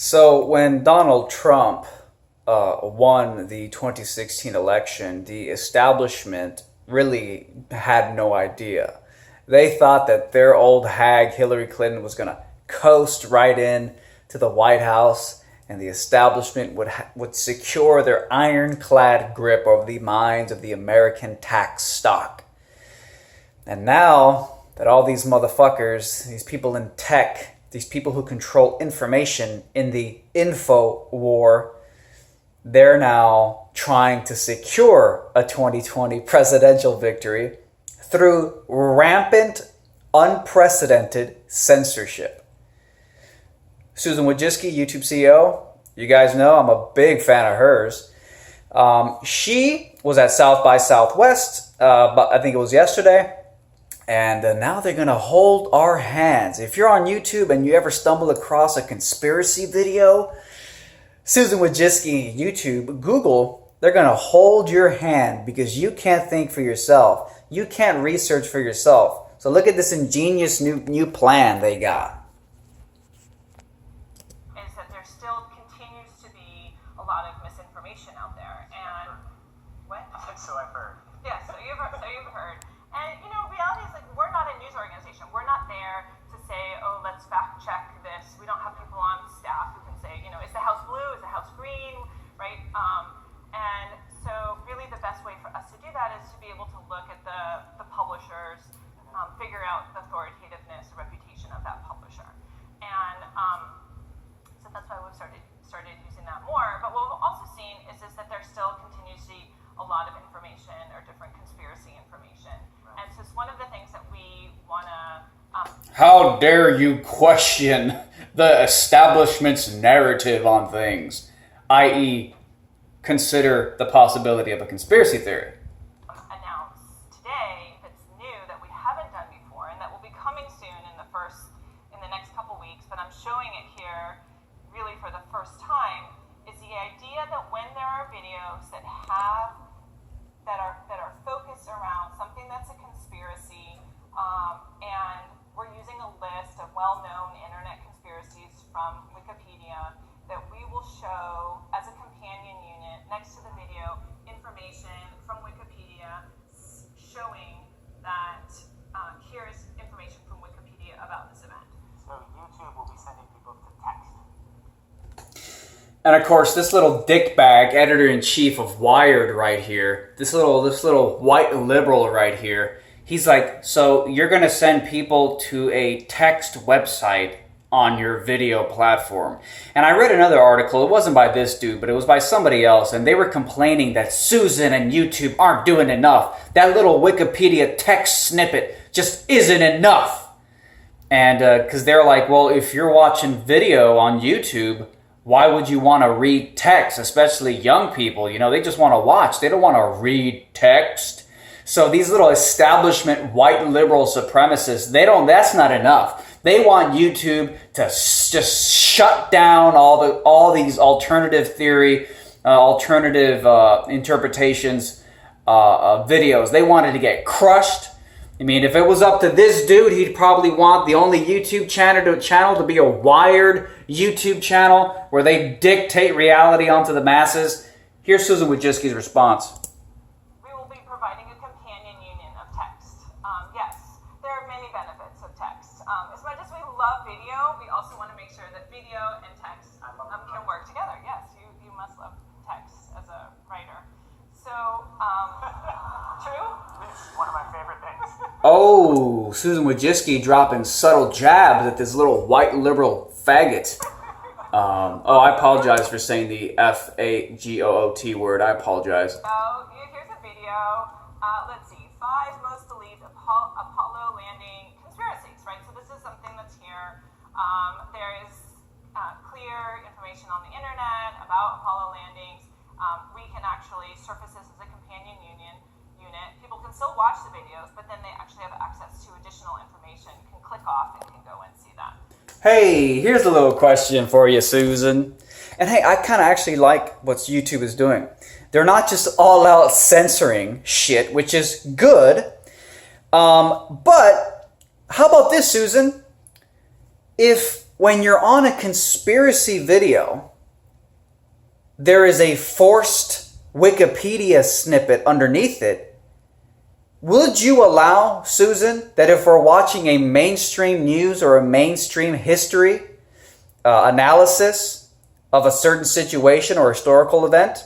So when Donald Trump won the 2016 election, the establishment really had no idea. They thought that their old hag Hillary Clinton was going to coast right in to the White House, and the establishment would secure their ironclad grip over the minds of the American tax stock. And now that all these motherfuckers, these people in tech, these people who control information in the info war, they're now trying to secure a 2020 presidential victory through rampant, unprecedented censorship. Susan Wojcicki, YouTube CEO, you guys know I'm a big fan of hers. She was at South by Southwest, but I think it was yesterday. And now they're going to hold our hands. If you're on YouTube and you ever stumble across a conspiracy video, Susan Wojcicki, YouTube, Google, they're going to hold your hand because you can't think for yourself. You can't research for yourself. So look at this ingenious new plan they got. Is that there still continues to be a lot of misinformation out there. And what? So I've heard. Yeah, so you've heard. And, reality is, we're not a news organization. We're not there to say, oh, let's fact check this. We don't have people on staff who can say, is the house blue? Is the house green? Right? And so really the best way for us to do that is to be able to look at the publishers, figure out the authoritativeness, the reputation of that publisher. And so that's why we've started using that more. But what we've also seen is that there still continues to be a lot of information or different conspiracy information. And so it's one of the things that we want to... How dare you question the establishment's narrative on things, i.e. consider the possibility of a conspiracy theory. Announce today that's new that we haven't done before and that will be coming soon in the next couple weeks, but I'm showing it here really for the first time, is the idea that when there are videos that are focused around something that's a conspiracy, and we're using a list of well-known internet conspiracies from Wikipedia, that we will show as a companion unit next to the video information from Wikipedia showing that here's information from Wikipedia about this event. So YouTube will be sending people to text. And of course, this little dickbag, editor-in-chief of Wired right here, this little white liberal right here, he's like, so you're going to send people to a text website on your video platform. And I read another article, it wasn't by this dude, but it was by somebody else, and they were complaining that Susan and YouTube aren't doing enough. That little Wikipedia text snippet just isn't enough. And because they're like, well, if you're watching video on YouTube, why would you want to read text, especially young people? They just want to watch. They don't want to read text. So these little establishment white liberal supremacists, that's not enough. They want YouTube to just shut down all these alternative theory, alternative interpretations videos. They want it to get crushed. I mean, if it was up to this dude, he'd probably want the only YouTube channel to be a Wired YouTube channel where they dictate reality onto the masses. Here's Susan Wojcicki's response. We will be providing a companion union of text. Yes, there are many benefits of text. As much as we love video, we also want to make sure that video and text can work together. Yes, you must love text as a writer. So, true? It's one of my favorite things. Oh, Susan Wojcicki dropping subtle jabs at this little white liberal faggot. I apologize for saying the F-A-G-O-O-T word. I apologize. So, here's a video. Let's see. 5 most believed Apollo landing conspiracies, right? So this is something that's here. There is clear information on the internet about Apollo landings. We can actually surface this as a companion unit. People can still watch the videos, but then they actually have access to additional information, can click off and can go and see that. Hey, here's a little question for you, Susan. And hey, I kind of actually like what YouTube is doing. They're not just all out censoring shit, which is good. But how about this, Susan? If when you're on a conspiracy video, there is a forced Wikipedia snippet underneath it. Would you allow, Susan, that if we're watching a mainstream news or a mainstream history analysis of a certain situation or historical event,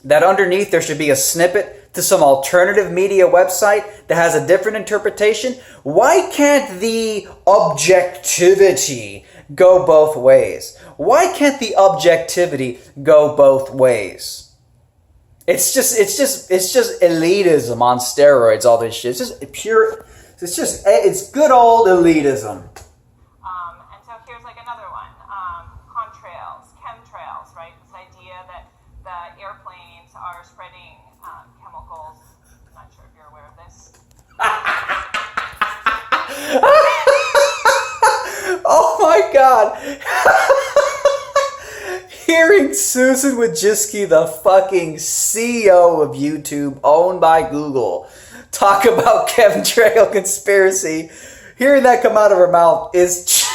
that underneath there should be a snippet to some alternative media website that has a different interpretation? Why can't the objectivity go both ways? Why can't the objectivity go both ways? It's just elitism on steroids, all this shit. It's good old elitism. And so here's like another one. Contrails, chemtrails, right? This idea that the airplanes are spreading chemicals. I'm not sure if you're aware of this. Oh my God. Hearing Susan Wojcicki, the fucking CEO of YouTube, owned by Google, talk about chemtrail conspiracy, hearing that come out of her mouth is...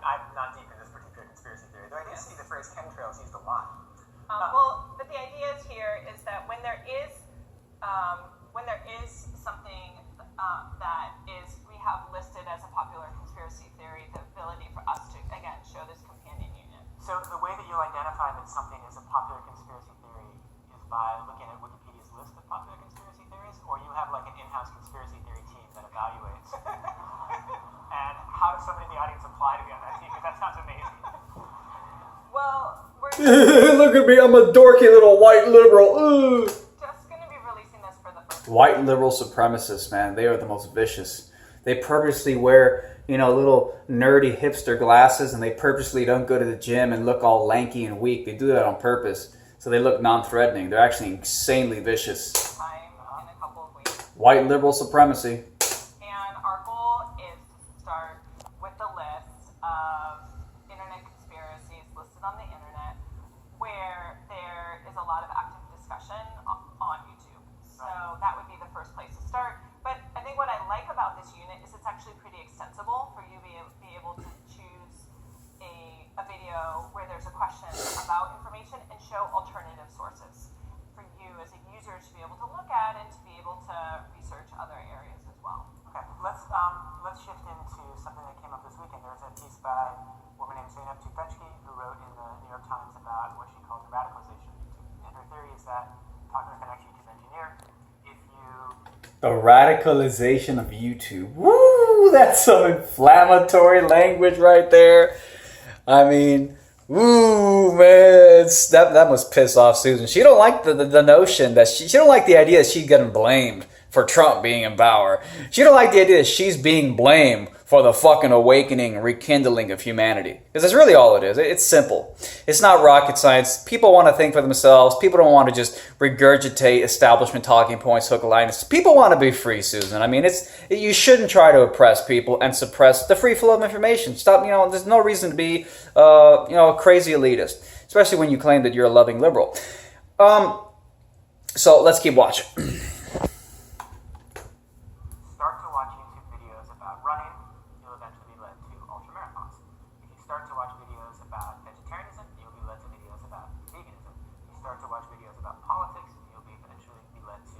I'm not deep in this particular conspiracy theory, though I do see the phrase chemtrails used a lot. Well, but the idea here is that when there is something that is we have listed as a popular conspiracy theory, the ability for us to again show this companion unit. So the way that you'll identify that something is a popular conspiracy theory is by looking at Wikipedia's list of popular conspiracy theories, or you have like an in-house conspiracy theory team that evaluates. And how does somebody in the audience apply to be on that team? Because that sounds amazing. Well, we're Look at me, I'm a dorky little white liberal. Ooh. just going to be releasing this for the first. White liberal supremacists, man, they are the most vicious. They purposely wear, little nerdy hipster glasses, and they purposely don't go to the gym and look all lanky and weak. They do that on purpose, so they look non-threatening. They're actually insanely vicious. Time in a couple of weeks. White liberal supremacy. And our goal is to start with the list of internet conspiracies listed on the internet where there is a lot of active discussion on YouTube. So that would be the first place to start. But I think what I like about this unit is it's actually pretty extensible for you to be able to choose a video where there's a question about information and show alternative sources for you as a user to be able to look at and to be able to research other areas as well. Okay, let's shift into something that came up this weekend. There was a piece by a woman named Wojcicki who wrote in the New York Times about what she called the radicalization of YouTube. And her theory is that, talking with an ex-YouTube engineer, if you... The radicalization of YouTube. Woo! That's some inflammatory language right there. I mean, woo, man. That must piss off Susan. She don't like the notion that she don't like the idea that she's getting blamed for Trump being in power. She don't like the idea that she's being blamed for the fucking awakening and rekindling of humanity. Because that's really all it is. It's simple. It's not rocket science. People want to think for themselves. People don't want to just regurgitate establishment talking points, hook, line. People want to be free, Susan. I mean, you shouldn't try to oppress people and suppress the free flow of information. Stop, there's no reason to be, a crazy elitist, especially when you claim that you're a loving liberal. So let's keep watching. start to watch YouTube videos about running, you'll eventually be led to ultramarathons. If you start to watch videos about vegetarianism, you'll be led to videos about veganism. If you start to watch videos about politics, you'll eventually be led to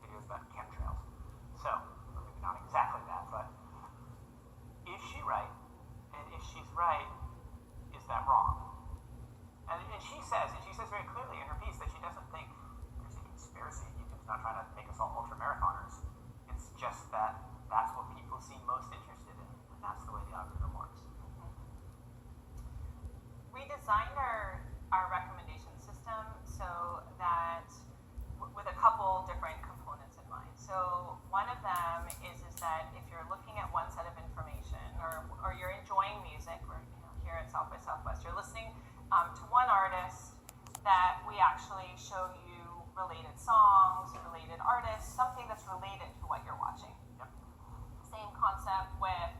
videos about chemtrails. So, maybe not exactly that, but is she right? And if she's right, is that wrong? And she says very clearly in her piece that she doesn't think there's a conspiracy. YouTube's not trying to make us all ultramarathoners. It's just that that's what people seem most interested in, and that's the way the algorithm works. We designed our recommendation system so that with a couple different components in mind. So one of them is that if you're looking at one set of information or you're enjoying music, or here at South by Southwest, you're listening to one artist, that we actually show you related songs, related artists, something that's related to what you're watching. Yep. Same concept with,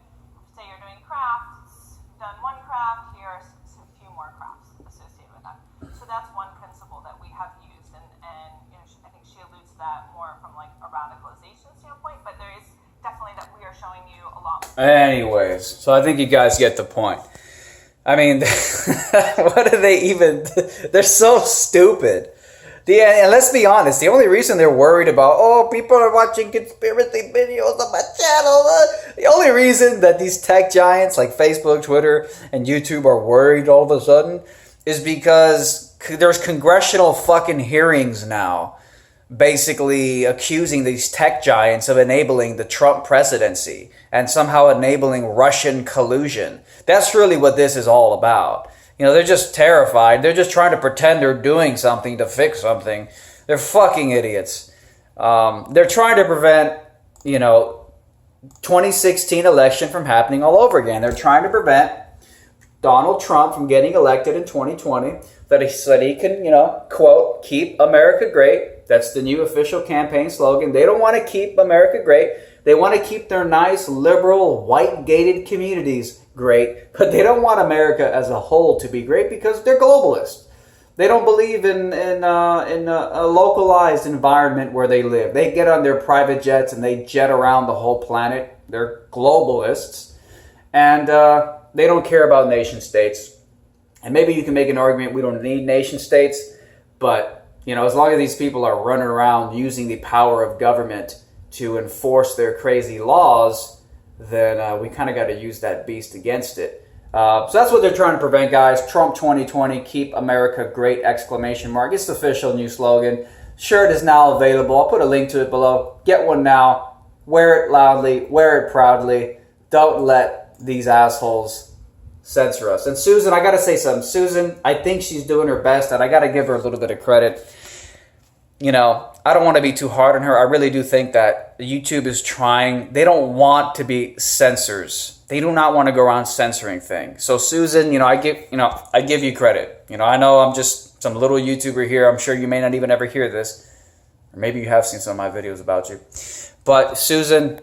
say you're doing crafts, done one craft, here are a few more crafts associated with that. So that's one principle that we have used, and I think she alludes to that more from like a point, but there is definitely that we are showing you a lot. Anyways, so I think you guys get the point. I mean, what do they even... They're so stupid. And let's be honest, the only reason they're worried about, oh, people are watching conspiracy videos on my channel, the only reason that these tech giants like Facebook, Twitter, and YouTube are worried all of a sudden is because there's congressional fucking hearings now basically accusing these tech giants of enabling the Trump presidency and somehow enabling Russian collusion. That's really what this is all about. You know, they're just terrified. They're just trying to pretend they're doing something to fix something. They're fucking idiots. They're trying to prevent, 2016 election from happening all over again. They're trying to prevent Donald Trump from getting elected in 2020 so that he can, quote, keep America great. That's the new official campaign slogan. They don't want to keep America great. They want to keep their nice, liberal, white-gated communities great, but they don't want America as a whole to be great because they're globalists. They don't believe in a localized environment where they live. They get on their private jets and they jet around the whole planet. They're globalists, and they don't care about nation states. And maybe you can make an argument we don't need nation states, but as long as these people are running around using the power of government to enforce their crazy laws, then we kind of got to use that beast against it. So that's what they're trying to prevent, guys. Trump 2020, keep America great, exclamation mark. It's the official new slogan. Shirt is now available. I'll put a link to it below. Get one now. Wear it loudly. Wear it proudly. Don't let these assholes censor us. And Susan, I got to say something. Susan, I think she's doing her best, and I got to give her a little bit of credit. I don't want to be too hard on her. I really do think that YouTube is trying. They don't want to be censors. They do not want to go around censoring things. So Susan, I give you credit. I know I'm just some little YouTuber here. I'm sure you may not even ever hear this. Or maybe you have seen some of my videos about you. But Susan,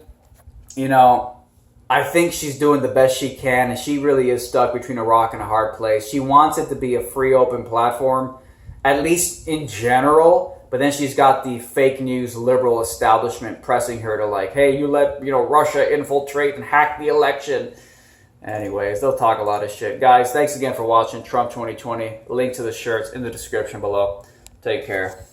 I think she's doing the best she can, and she really is stuck between a rock and a hard place. She wants it to be a free, open platform, at least in general. But then she's got the fake news liberal establishment pressing her to hey, you let, Russia infiltrate and hack the election. Anyways, they'll talk a lot of shit. Guys, thanks again for watching Trump 2020. Link to the shirts in the description below. Take care.